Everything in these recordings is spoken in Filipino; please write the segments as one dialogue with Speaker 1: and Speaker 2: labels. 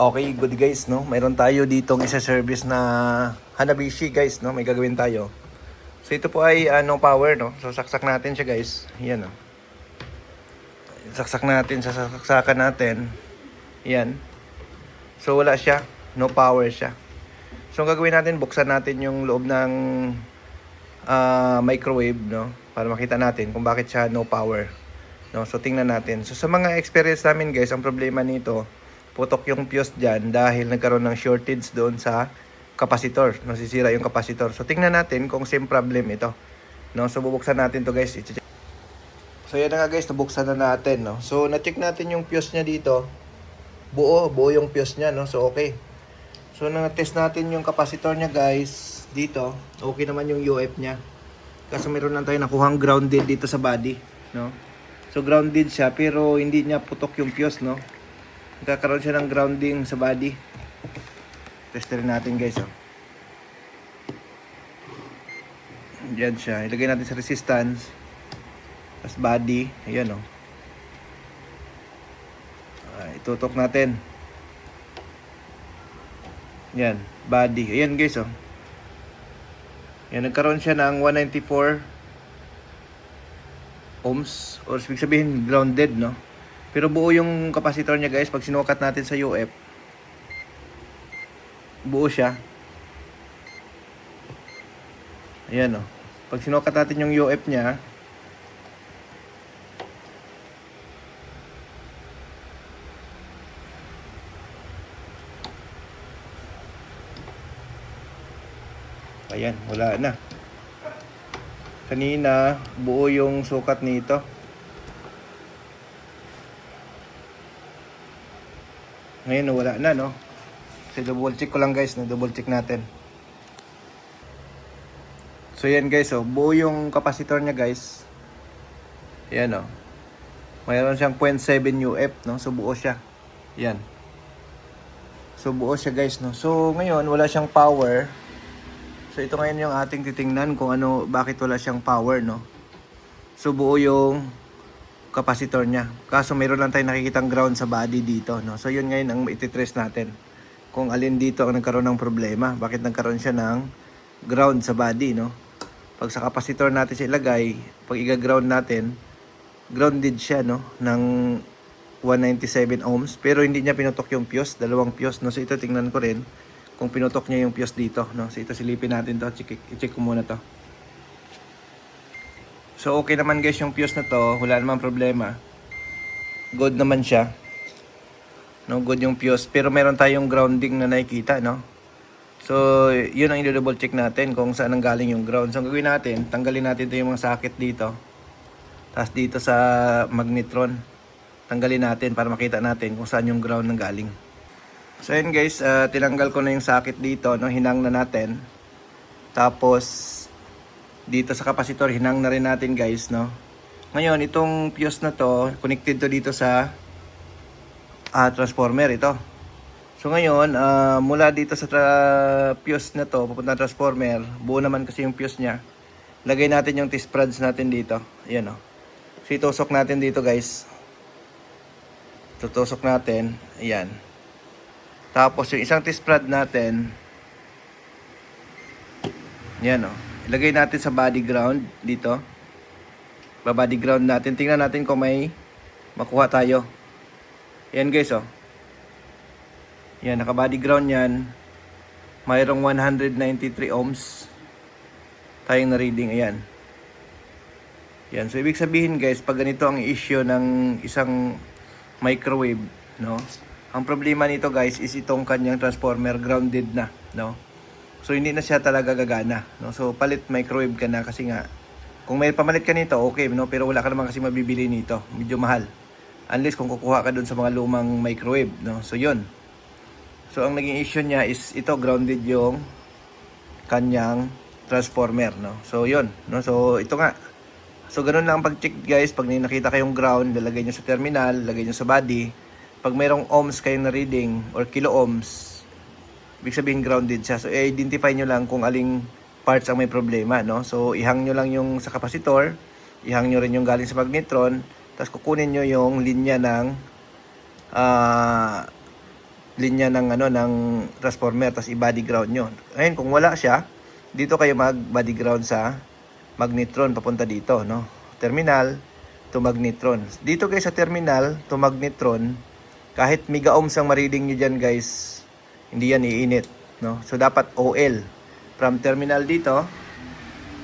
Speaker 1: Okay, good guys, no? Mayroon tayo ditong isa-service na Hanabishi guys, no? May gagawin tayo. So ito po ay no power, no? So saksak natin siya guys. Yan, no? Saksak natin sa saksakan natin. Yan. So wala siya, no power siya. So ang gagawin natin, buksan natin yung loob ng microwave, no? Para makita natin kung bakit siya no power. No? So tingnan natin. So sa mga experience namin guys, ang problema nito, putok yung fuse dyan dahil nagkaroon ng shortage doon sa capacitor. Nasisira yung capacitor. So tingnan natin kung same problem ito. No? So bubuksan natin to guys. So yan na nga guys, nabuksan na natin. No? So na-check natin yung fuse niya dito. Buo yung fuse niya. No? So okay. So na-test natin yung capacitor niya guys. Dito, okay naman yung UF niya. Kasi meron lang tayo nakuhang grounded dito sa body. No? So grounded siya pero hindi niya putok yung fuse. No? Nagkakaroon siya ng grounding sa body. Testerin natin guys. Oh. Diyan siya. Ilagay natin sa resistance. Tapos body. Ayan oh. Itutok natin. Yan. Body. Ayan guys oh. Yan. Nagkaroon siya ng 194 ohms. Or ibig sabihin grounded no. Pero buo yung capacitor niya guys. Pag sinukat natin sa UF, buo siya. Ayan o. Pag sinukat natin yung UF niya, ayan, wala na. Kanina, buo yung sukat nito. Ngayon wala na no. Kasi double check ko lang guys, no? Double check natin. So yan guys, oh, buo yung capacitor niya guys. Yan oh. Mayroon siyang 0.7 UF no. So buo siya. Yan. So buo siya guys no. So ngayon wala siyang power. So ito ngayon yung ating titingnan kung ano, bakit wala siyang power no. So buo yung capacitor niya. Kaso mayroon lang tayong nakikitang ground sa body dito no. So yun ngayon ang ititrace natin. Kung alin dito ang nagkaroon ng problema. Bakit nagkaroon siya ng ground sa body no. Pag sa capacitor natin siya ilagay, pag i-ground natin, grounded siya no ng 197 ohms. Pero hindi niya pinutok yung fuse, dalawang fuse no. So ito tingnan ko rin kung pinutok niya yung fuse dito no. So ito silipin natin to, i-check ko muna to. So okay naman guys yung fuse na to, wala namang problema. Good naman siya. No, good yung fuse, pero meron tayong grounding na nakikita, no. So, yun ang i-double check natin kung saan ang galing yung ground. So, ang gagawin natin, tanggalin natin 'to yung mga socket dito. Tapos dito sa magnetron, tanggalin natin para makita natin kung saan yung ground nang galing. So, yun guys, tinanggal ko na yung socket dito, no, hinang na natin. Tapos dito sa capacitor, hinang na rin natin guys, no. Ngayon, itong fuse na to, connected to dito sa transformer ito. So ngayon, mula dito sa fuse na to, papunta transformer, buo naman kasi yung fuse niya. Lagay natin yung T-sprods natin dito. Ayan o. So itusok natin dito guys. Tutusok natin. Ayan. Tapos yung isang T-sprod natin, ayan o. Ilagay natin sa body ground dito. Body ground natin. Tingnan natin kung may makuha tayo. Ayan guys oh. Yan, naka-body ground yan. Mayroong 193 ohms tayong na-reading. Ayan. Yan. So, ibig sabihin guys, pag ganito ang issue ng isang microwave, no? Ang problema nito guys is itong kanyang transformer grounded na, no? So, hindi na siya talaga gagana, no? So, palit microwave ka na kasi nga, kung may pamalit ka nito, okay, no? Pero wala ka naman kasi mabibili nito. Medyo mahal. Unless kung kukuha ka dun sa mga lumang microwave, no? So, yun. So, ang naging issue niya is ito, grounded yung kanyang transformer, no? So, yun, no? So, ito nga. So, ganun lang ang pag-check, guys. Pag nakita kayong ground, lalagay nyo sa terminal, lagay nyo sa body. Pag mayroong ohms kayong na reading or kilo ohms, ibig sabihin grounded siya. So, i-identify nyo lang kung aling parts ang may problema, no? So, ihang nyo lang yung sa capacitor, ihang nyo rin yung galing sa magnetron, tapos kukunin nyo yung linya ng linya ng ano ng transformer tapos i-body ground nyo. Ngayon kung wala siya, dito kayo mag-body ground sa magnetron papunta dito, no? Terminal to magnetron. Dito guys sa terminal to magnetron, kahit mega ohms ang ma-reading nyo dyan guys, hindi yan iinit, no? So dapat OL from terminal dito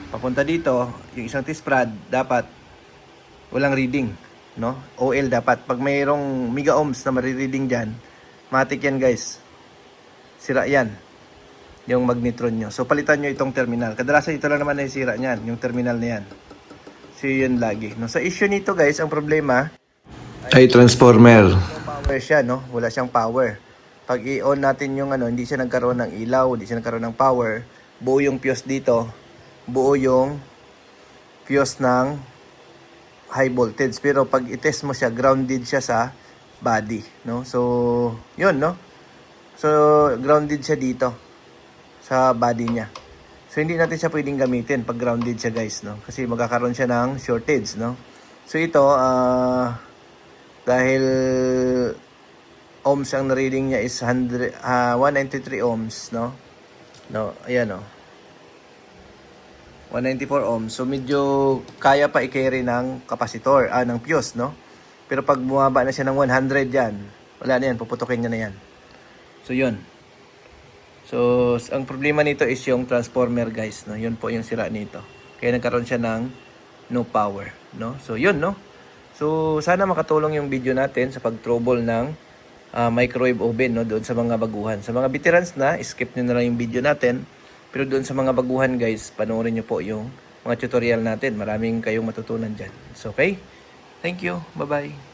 Speaker 1: papunta dito, yung isang T-sprad dapat walang reading, no? OL dapat. Pag mayroong mega ohms na marireading dyan, matik yan guys, sira yan yung magnetron nyo. So palitan nyo itong terminal. Kadalasan ito lang naman na sira nyan, yung terminal na yan. So yun lagi, no? Sa issue nito guys, ang problema
Speaker 2: ay transformer.
Speaker 1: power siya, no? Wala siyang power. Pag i-on natin yung ano, hindi siya nagkaroon ng ilaw, hindi siya nagkaroon ng power. Buo yung fuse dito. Buo yung fuse ng high voltage. Pero pag i-test mo siya, grounded siya sa body, no? So, yun, no? So, grounded siya dito sa body niya. So, hindi natin siya pwedeng gamitin pag grounded siya, guys, no? Kasi magkakaroon siya ng shortage, no? So, ito, dahil ohms ang reading niya is 193 ohms, no? No, ayan, no? 194 ohms. So, medyo kaya pa i-carry ng kapasitor, ng fuse, no? Pero pag bumaba na siya ng 100 yan, wala na yan, puputukin niya na yan. So, yun. So, ang problema nito is yung transformer, guys, no? Yun po yung sira nito. Kaya nagkaroon siya ng no power, no? So, yun, no? So, sana makatulong yung video natin sa pag-trouble ng microwave oven, no? Doon sa mga baguhan. Sa mga veterans na, skip nyo na lang yung video natin. Pero doon sa mga baguhan guys, panoorin nyo po yung mga tutorial natin. Maraming kayong matutunan dyan. So, okay? Thank you. Bye-bye.